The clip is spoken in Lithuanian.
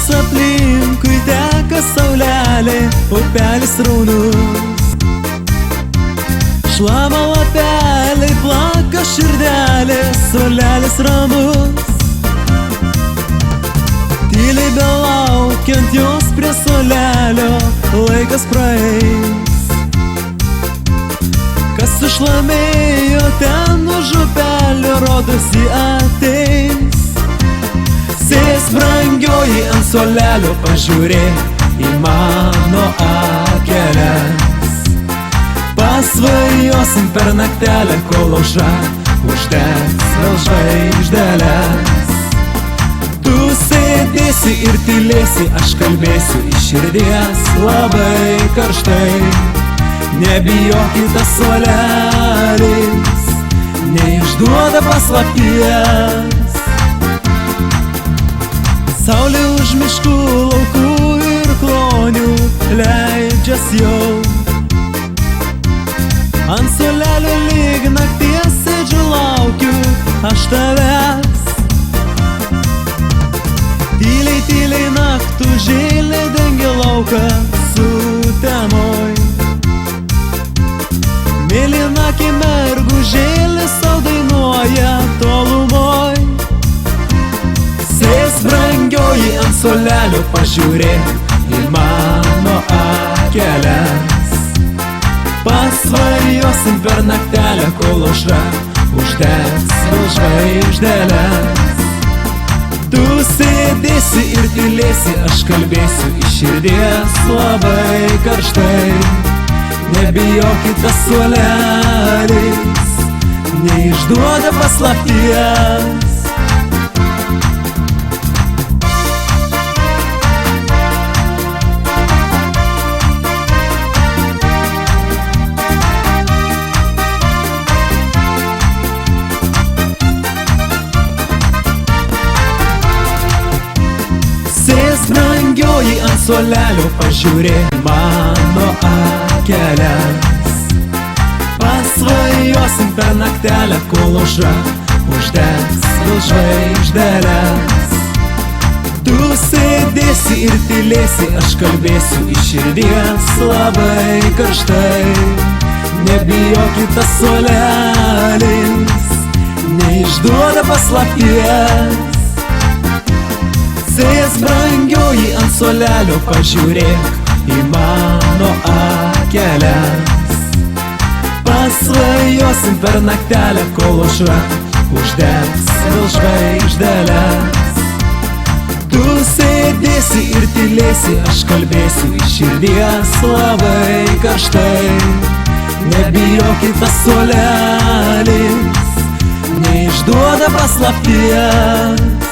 Viskas aplinkui teka saulelė, upelis raunus. Šlama lapeliai, plaka širdelė, suolelis ramus. Tyliai belaukiant jos prie suolelio, laikas praeis. Kas sušlamėjo ten už upelio, rodosi ateis. Sės brangioji ant suolelio, pažiūrėk į mano akeles. Pasvajosim per naktelę, kol aušra uždegs vėl žvaigždeles. Tu sėdėsi ir tylėsi, aš kalbėsiu iš širdies labai karštai. Nebijokite, suolelis neišduoda paslapties. Saulė už miškų, laukų ir klonių leidžias jau. Ant suolelio lyg nakties sėdžiu, laukiu aš tavęs. Tyliai, tyliai naktų žėlė dengia lauką sutemoj. Mėlyna akimergų žėlė sau dainuoja tolumoj. Sės brangioji ant suolelio, pažiūrėk į mano akeles. Pasvajosim per naktelę, kol aušra uždegs vėl žvaigždeles. Tu sėdėsi ir tylėsi, aš kalbėsiu iš širdies labai karštai. Nebijokite, suolelis neišduoda paslapties. Sės brangioji ant suolelio, pažiūrėk mano akeles. Pasvajosim per naktelę, kol aušra uždegs vėl žvaigždeles. Tu sėdėsi ir tylėsi, aš kalbėsiu iš širdies labai karštai. Nebijokite, suolelis neišduoda paslapties. Sės brangioji ant suolelio, pažiūrėk į mano akeles. Pasvajosim per naktelę, kol aušra uždegs vėl žvaigždeles. Tu sėdėsi ir tylėsi, aš kalbėsiu iš širdies labai karštai. Nebijokite, suolelis neišduoda paslapties.